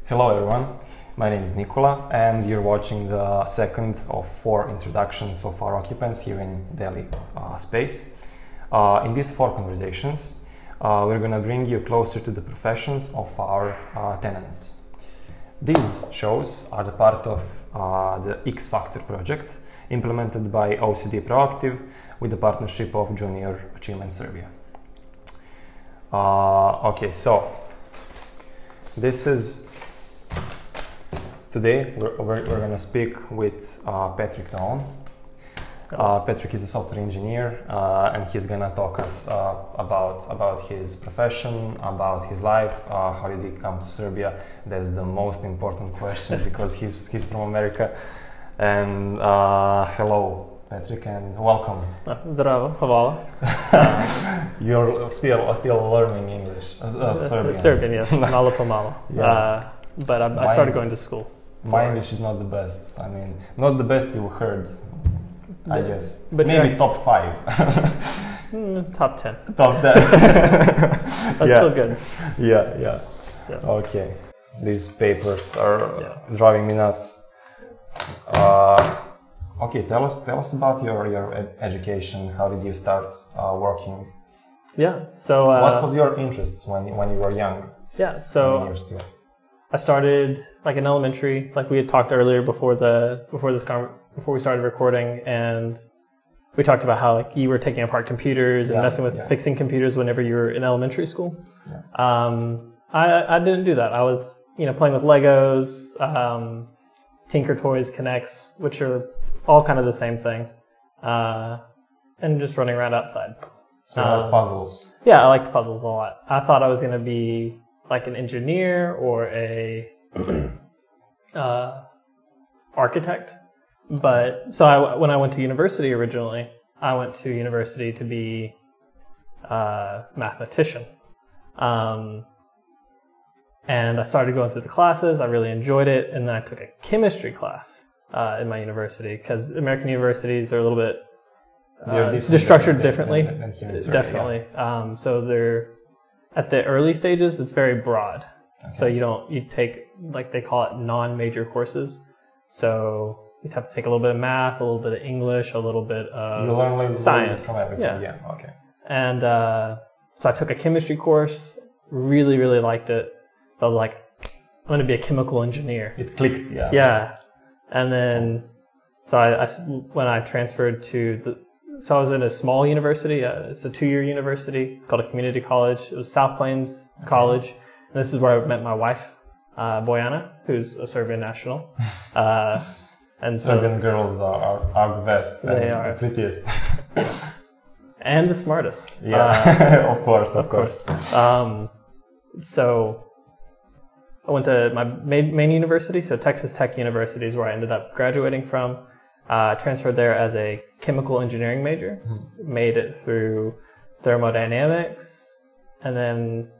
Hello everyone, my name is Nikola and you're watching the second of 4 introductions of our occupants here in Deli space. In these 4 conversations, we're going to bring you closer to the professions of our tenants. These shows are the part of the Faktor project implemented by OCD Proaktiv with the partnership of Junior Achievement Serbia. Okay, so this is today we're going to speak with Patrick Toon. Patrick is a software engineer and he's going to talk us about his profession, about his life, how did he come to Serbia. That's the most important question because he's from America. And hello Patrick and welcome. Zdravo, hvala. You're still learning English, Serbian. Serbian, yes, malo po malo. Yeah. But I started going to school. My English is not the best. I mean, not the best you heard, I guess. But maybe top 5. Top 10. Top 10. That's still good. Yeah. Okay. These papers are driving me nuts. Okay, tell us about your education. How did you start working? Yeah. So what was your interests when you were young? Yeah. So I started like in elementary, like we had talked earlier before we started recording, and we talked about how like you were taking apart computers and messing with fixing computers whenever you were in elementary school. Yeah. I didn't do that. I was playing with Legos, Tinker Toys, Connects, which are all kind of the same thing, and just running around outside. So you like puzzles? Yeah, I liked puzzles a lot. I thought I was going to be like an engineer or a architect. But so when I went to university originally, I went to university to be a mathematician. And I started going through the classes. I really enjoyed it. And then I took a chemistry class in my university because American universities are a little bit they're structured differently. Definitely. Yeah. So they're at the early stages, it's very broad. Okay. So you take, like they call it non-major courses. So you'd have to take a little bit of math, a little bit of English, a little bit of science. From everything. Yeah. Okay. And so I took a chemistry course, really, really liked it. So I was like, I'm going to be a chemical engineer. It clicked, yeah. Yeah. And then, so when I transferred so I was in a small university. It's a 2-year university. It's called a community college. It was South Plains College. And this is where I met my wife, Bojana, who's a Serbian national. And Serbian girls are the best. They are the prettiest. Yes. And the smartest. Yeah, of course. So I went to my main university, so Texas Tech University is where I ended up graduating from. Transferred there as a chemical engineering major, made it through thermodynamics, and then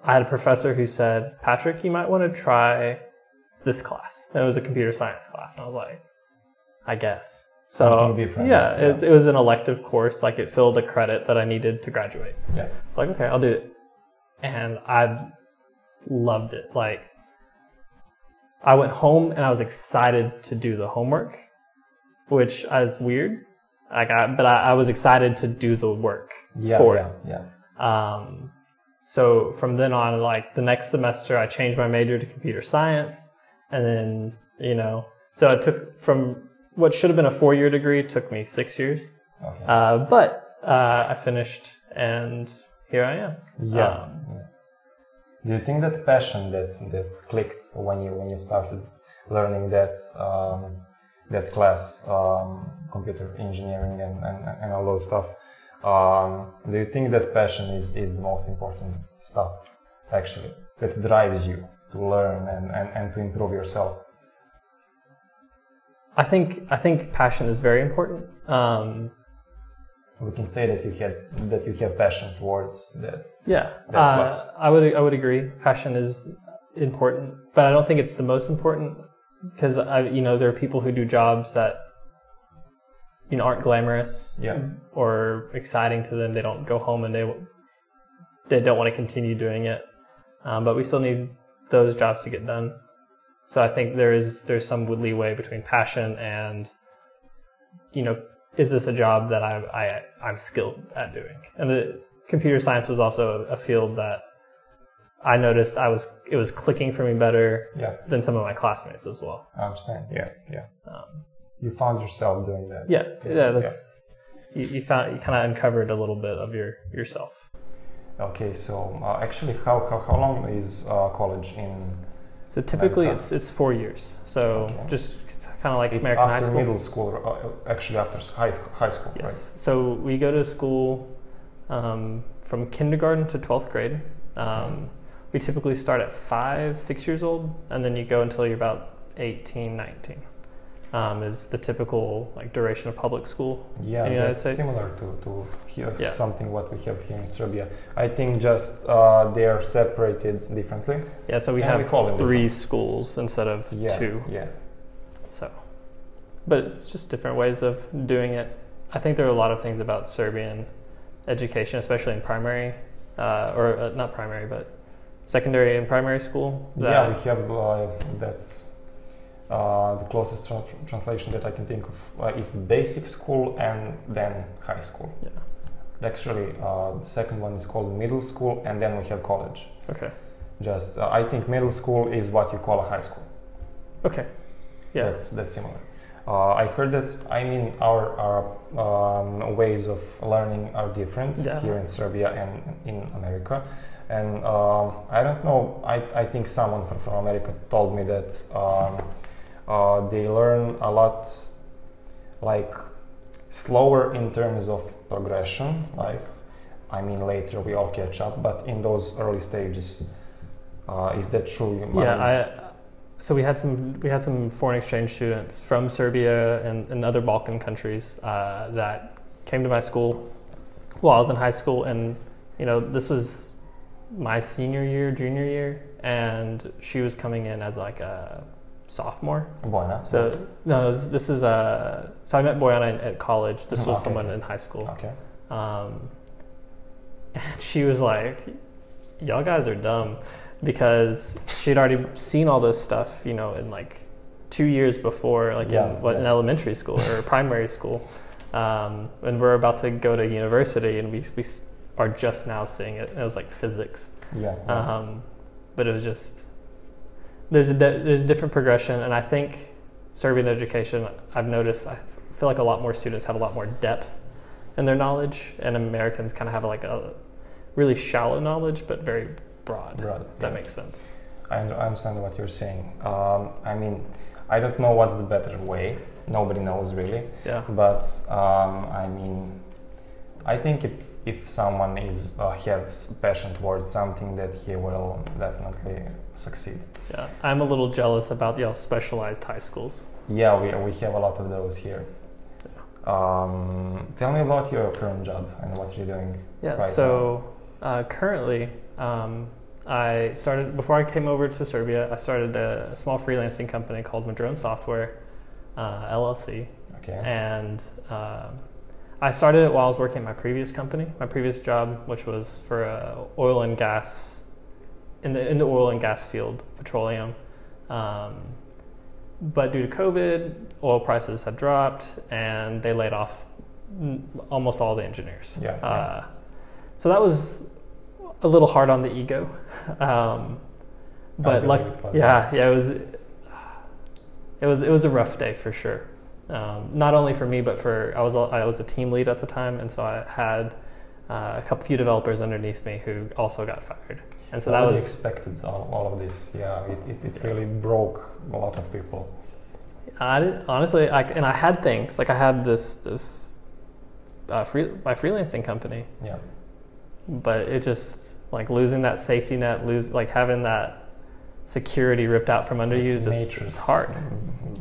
I had a professor who said, Patrick, you might want to try this class. And it was a computer science class, and I was like, I guess. So something different. Yeah, it was an elective course, like it filled a credit that I needed to graduate. Yeah. Like, okay, I'll do it. And I loved it. Like, I went home and I was excited to do the homework, which is weird. But I was excited to do the work for it. Yeah. So from then on, like the next semester, I changed my major to computer science, and then so it took from what should have been a 4-year degree, it took me 6 years. Okay. But I finished, and here I am. Yeah. Do you think that passion that clicked when you started learning that class, computer engineering and all those stuff? Do you think that passion is the most important stuff actually that drives you to learn and to improve yourself? I think passion is very important. We can say that you have passion towards that. Yeah, that class. I would agree. Passion is important, but I don't think it's the most important because there are people who do jobs that aren't glamorous or exciting to them. They don't go home and they don't want to continue doing it. But we still need those jobs to get done. So I think there's some leeway between passion and, is this a job that I'm skilled at doing? And the computer science was also a field that I noticed it was clicking for me better than some of my classmates as well. I understand. You found yourself doing that. You kind of uncovered a little bit of yourself. Okay, so actually, how long is college in? So typically it's 4 years. So just kind of like it's American high after school. Middle school, actually after high school, yes. Right? So we go to school from kindergarten to 12th grade. We typically start at 5-6 years old, and then you go until you're about 18, 19. Is the typical duration of public school in the United States. Similar to here, something what we have here in Serbia. I think just they are separated differently. Yeah, so we have 3 schools instead of 2. Yeah. So, but it's just different ways of doing it. I think there are a lot of things about Serbian education, especially in primary, not primary, but secondary and primary school. We have that's. The closest translation that I can think of is basic school and then high school. Yeah. Actually, the second one is called middle school, and then we have college. Okay. Just I think middle school is what you call a high school. Okay. Yeah. That's similar. I heard that. I mean, our ways of learning are different here in Serbia and in America. And I don't know. I think someone from America told me that. They learn a lot slower in terms of progression. I mean, later we all catch up, but in those early stages, is that true? So we had some foreign exchange students from Serbia and other Balkan countries that came to my school while I was in high school, and this was my senior year, junior year, and she was coming in as a sophomore. Bojana? So no, this is so I met Bojana at college. This was someone in high school. Okay. And she was like, "Y'all guys are dumb," because she'd already seen all this stuff, in 2 years before, in elementary school or primary school. And we're about to go to university, and we are just now seeing it. It was like physics. But it was just. There's a different progression, and I think Serbian education, I've noticed, I feel like a lot more students have a lot more depth in their knowledge, and Americans kind of have a really shallow knowledge, but very broad. If that makes sense. I understand what you're saying. I mean, I don't know what's the better way. Nobody knows really. Yeah. But I mean, I think if someone has passion towards something, that he will definitely succeed. Yeah, I'm a little jealous about the specialized high schools. Yeah, we have a lot of those here. Yeah. Tell me about your current job and what you're doing. Yeah, so currently, I started, before I came over to Serbia, I started a small freelancing company called Madrone Software, LLC. Okay. And I started it while I was working at my previous company, my previous job, which was for oil and gas, in the oil and gas field, petroleum. But due to COVID, oil prices had dropped, and they laid off almost all the engineers. So that was a little hard on the ego. But it was a rough day for sure. Not only for me, but I was a team lead at the time, and so I had a few developers underneath me who also got fired. And so that was expected. All of this, it really broke a lot of people. Honestly, I had things I had this my freelancing company. Yeah. But it just losing that safety net, having that security ripped out from under you, it's hard.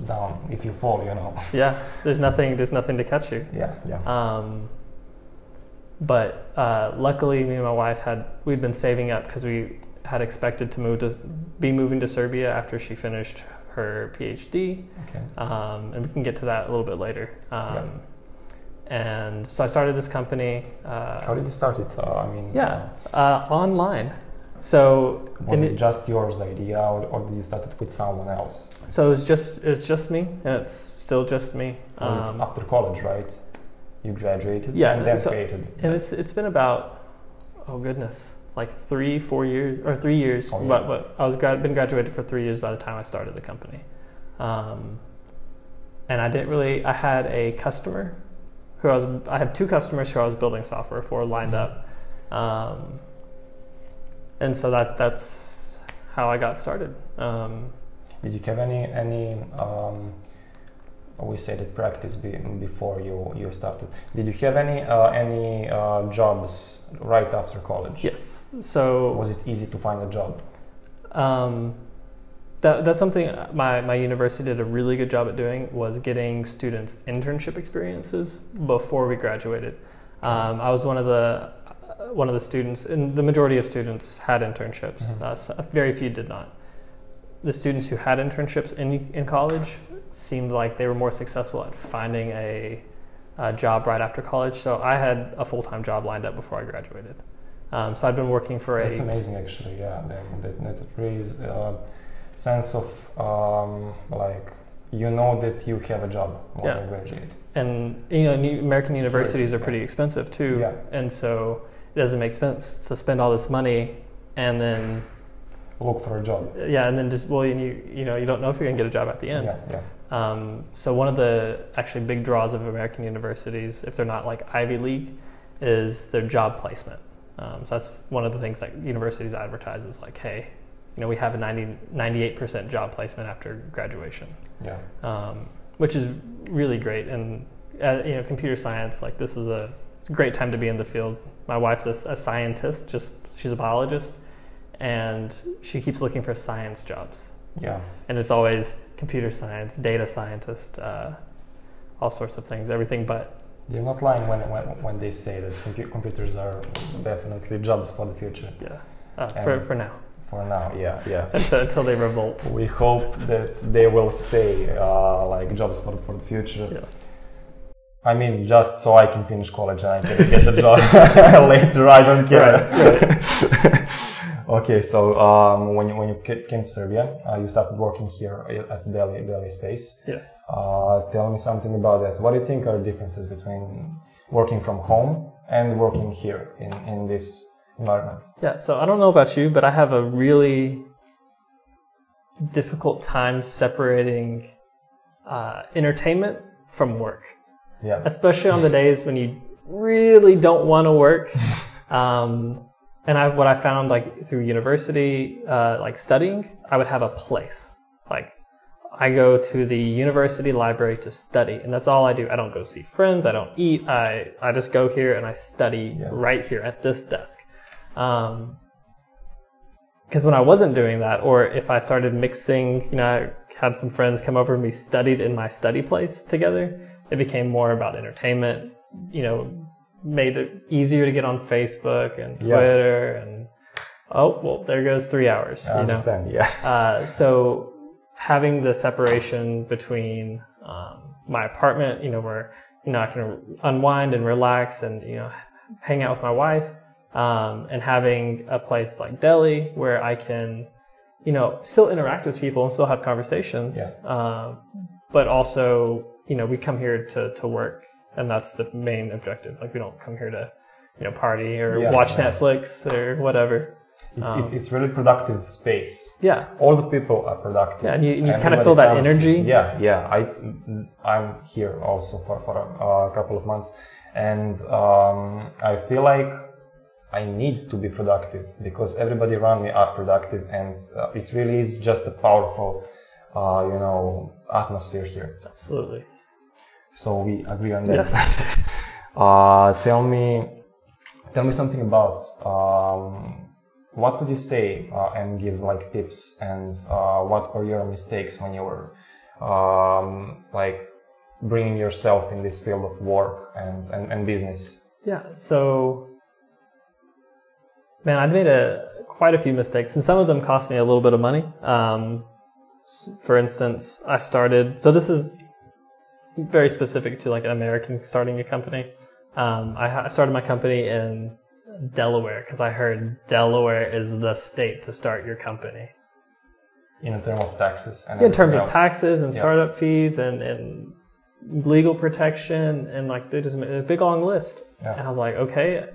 Down if you fall, Yeah, there's nothing to catch you. Yeah. But luckily, me and my wife we'd been saving up because we had expected to be moving to Serbia after she finished her PhD. Okay. And we can get to that a little bit later. And so I started this company. How did you start it? Online. So was it just yours idea, or did you start it with someone else? So it's just me, and it's still just me. Was it after college, right? You graduated, yeah, and then created. And it's been about, oh goodness, like 3-4 years, or 3 years. Oh, yeah. But I was been graduated for 3 years by the time I started the company. And I had a customer I had 2 customers who I was building software for lined up. And so that's how I got started. Did you have any we said it practice before you started. Did you have any jobs right after college? Yes. So was it easy to find a job? That's something my university did a really good job at doing, was getting students internship experiences before we graduated. I was one of the students, and the majority of students had internships. Very few did not. The students who had internships in college seemed like they were more successful at finding a job right after college. So I had a full-time job lined up before I graduated. So I'd been working for That's amazing, actually. Yeah, that raises sense of like, you know that you have a job when you graduate. And American universities are pretty expensive too. Yeah. And so it doesn't make sense to spend all this money and then look for a job. Yeah, and then just you don't know if you're gonna get a job at the end. Yeah. So one of the actually big draws of American universities, if they're not like Ivy League, is their job placement. So that's one of the things that universities advertise, is like, hey, we have a 98% job placement after graduation. Yeah. Which is really great. And computer science, like, it's a great time to be in the field. My wife's a scientist, she's a biologist, and she keeps looking for science jobs. Yeah. And it's always computer science, data scientist, all sorts of things, everything but. They're not lying when they say that computers are definitely jobs for the future. Yeah, for now. For now, yeah. Until they revolt. We hope that they will stay like jobs for the future. Yes. I mean, just so I can finish college and I can get a job later. I don't care. Right. Okay, so when you came to Serbia, you started working here at Deli space. Yes. Tell me something about that. What do you think are the differences between working from home and working here in this environment? Yeah, so I don't know about you, but I have a really difficult time separating entertainment from work. Yeah. Especially on the days when you really don't want to work. And what I found, like, through university, like studying, I would have a place. Like, I go to the university library to study, and that's all I do. I don't go see friends. I don't eat. I just go here and I study right here at this desk. Because when I wasn't doing that, or if I started mixing, I had some friends come over and we studied in my study place together, it became more about entertainment, made it easier to get on Facebook and Twitter, and there goes 3 hours. I understand, yeah. So having the separation between my apartment, where I can unwind and relax and hang out with my wife, and having a place like Deli where I can still interact with people and still have conversations, but also we come here to work. And that's the main objective. Like, we don't come here to, party or watch Netflix or whatever. It's really productive space. Yeah. All the people are productive. Yeah, and you kind of feel that energy. Yeah. I'm here also for a couple of months, and I feel like I need to be productive because everybody around me are productive, and it really is just a powerful, atmosphere here. Absolutely. So we agree on that. Yes. Tell me something about what would you say and give like tips, and what were your mistakes when you were like bringing yourself in this field of work and business? Yeah. So, man, I'd made quite a few mistakes, and some of them cost me a little bit of money. For instance, I started. So this is very specific to like an American starting a company. I started my company in Delaware because I heard Delaware is the state to start your company. In terms of taxes and in terms of else. taxes and startup fees and legal protection, and like they just made a big long list. And I was like, okay,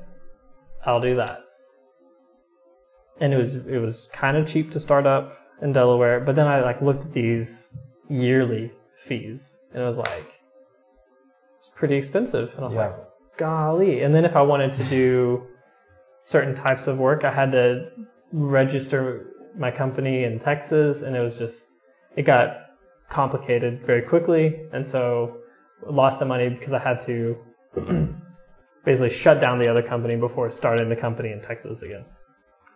I'll do that. And it was kind of cheap to start up in Delaware, but then I like looked at these yearly fees and it was like, it's pretty expensive. And I was like, golly. And then if I wanted to do certain types of work, I had to register my company in Texas, and it got complicated very quickly. And so I lost the money because I had to basically shut down the other company before starting the company in Texas again.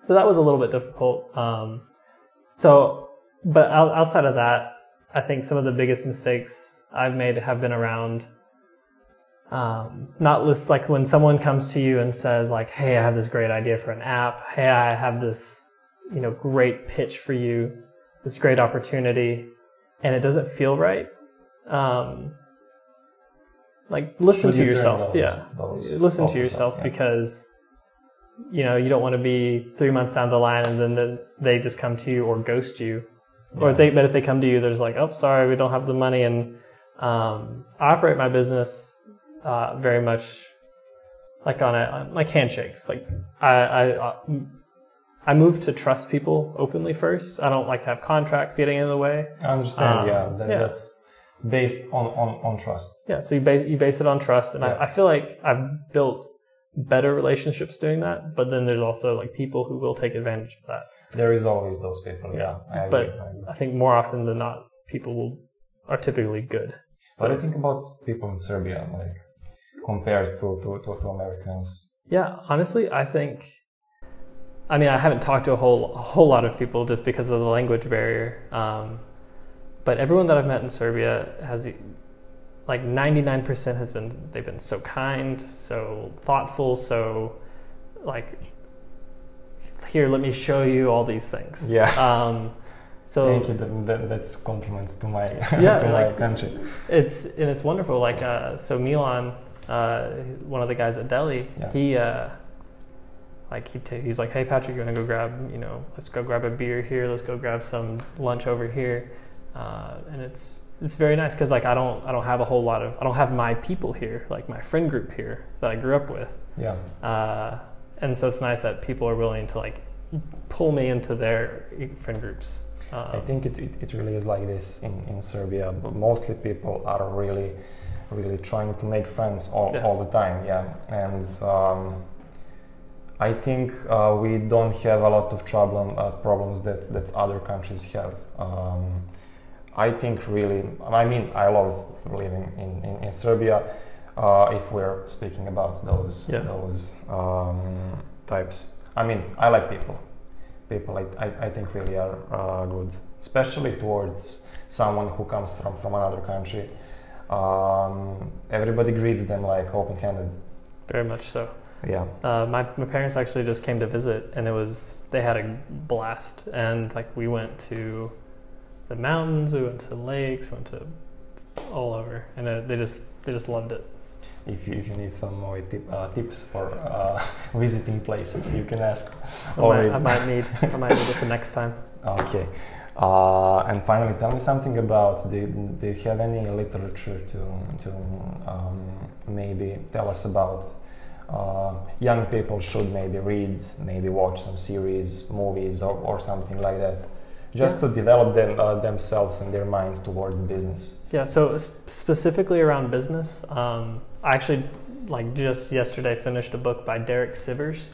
So that was a little bit difficult. But outside of that, I think some of the biggest mistakes I've made have been around not list, like when someone comes to you and says like, hey, I have this great idea for an app. Hey, I have this, great pitch for you, this great opportunity, and it doesn't feel right. Like listen to yourself. Listen to yourself because you don't want to be 3 months down the line and then they just come to you or ghost you. But if they come to you, they're just like, oh, sorry, we don't have the money. And I operate my business very much like on like handshakes. Like I move to trust people openly first. I don't like to have contracts getting in the way. I understand. That's based on trust. Yeah. So you base it on trust, and I feel like I've built better relationships doing that. But then there's also like people who will take advantage of that. There is always those people. Yeah. But I think more often than not, people are typically good. So, what do you think about people in Serbia, like compared to Americans? Yeah, honestly, I haven't talked to a whole lot of people just because of the language barrier. But everyone that I've met in Serbia has, like 99% they've been so kind, so thoughtful, so like, here, let me show you all these things. Yeah. So thank you. That's compliments to my my country. It's wonderful. Like so Milan, one of the guys at Deli, he's like, hey Patrick, you want to go grab let's go grab a beer here. Let's go grab some lunch over here. And it's very nice because like I don't have I don't have my people here, like my friend group here that I grew up with. Yeah. And so it's nice that people are willing to like pull me into their friend groups. I think it really is like this in Serbia, but mostly people are really trying to make friends all the time. Yeah. And I think we don't have a lot of problems that other countries have. I think really, I love living in Serbia. If we're speaking about those types, I like people. People I think really are good, especially towards someone who comes from another country. Everybody greets them like open-handed. Very much so. Yeah. My parents actually just came to visit, and they had a blast. And like we went to the mountains, we went to lakes, went to all over, and they just loved it. If you need some more tips for visiting places, you can ask. I might need it the next time. Okay. And finally, tell me something about do you have any literature to maybe tell us about young people should maybe read, maybe watch some series, movies, or something like that, just to develop themselves and their minds towards business? Yeah, so specifically around business, I actually just yesterday finished a book by Derek Sivers.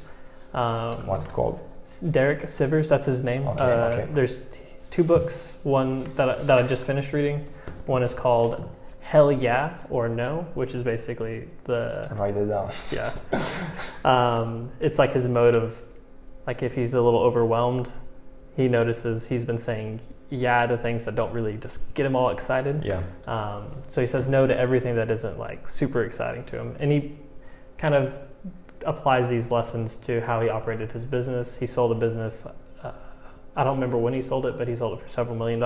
What's it called? Derek Sivers, that's his name. Okay. There's 2 books, one that I just finished reading. One is called Hell Yeah or No, which is basically write it down. Yeah. It's like his mode of, like if he's a little overwhelmed, he notices he's been saying yeah to things that don't really just get him all excited. Yeah. So he says no to everything that isn't like super exciting to him. And he kind of applies these lessons to how he operated his business. He sold a business, I don't remember when he sold it, but he sold it for several $1 million.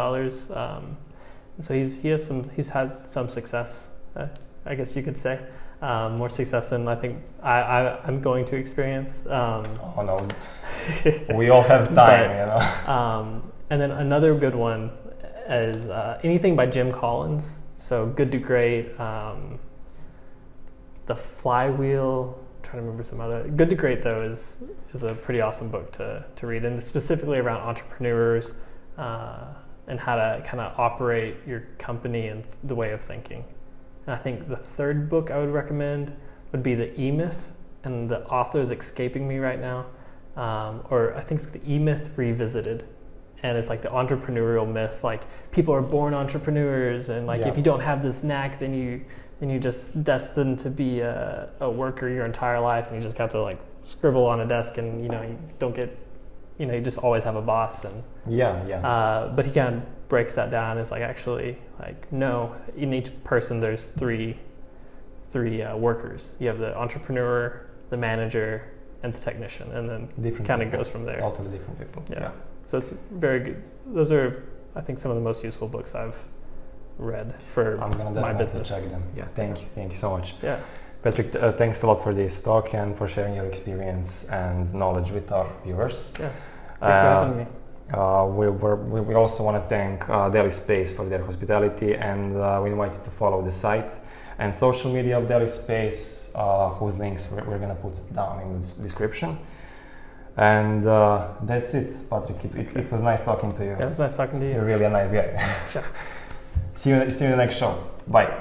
So he's had some success. I guess you could say. More success than I think I'm going to experience. Oh no, we all have time, you know. And then another good one is anything by Jim Collins. So Good to Great, The Flywheel. I'm trying to remember some other. Good to Great though is a pretty awesome book to read, and specifically around entrepreneurs and how to kind of operate your company and the way of thinking. And I think the third book I would recommend would be The E-Myth, and the author is escaping me right now. Or I think it's The E-Myth Revisited. And it's like the entrepreneurial myth, like people are born entrepreneurs, and like if you don't have this knack, then you're just destined to be a worker your entire life, and you just got to like scribble on a desk, and you don't get, you just always have a boss. And but he kind of breaks that down. It's like, actually, like, no, in each person there's three workers. You have the entrepreneur, the manager, and the technician, and then kind of goes from there. Totally different people. Yeah. So it's very good. Those are, I think, some of the most useful books I've read for my business. Check them. Yeah. Thank you so much. Yeah. Patrick, thanks a lot for this talk and for sharing your experience and knowledge with our viewers. Yeah. Thanks for having me. We also want to thank Deli Space for their hospitality, and we invite you to follow the site and social media of Deli Space, whose links we're going to put down in the description. And that's it, Patrick. It was nice talking to you. Yeah, it was nice talking to you. You're really a nice guy. Sure. See you in the next show. Bye.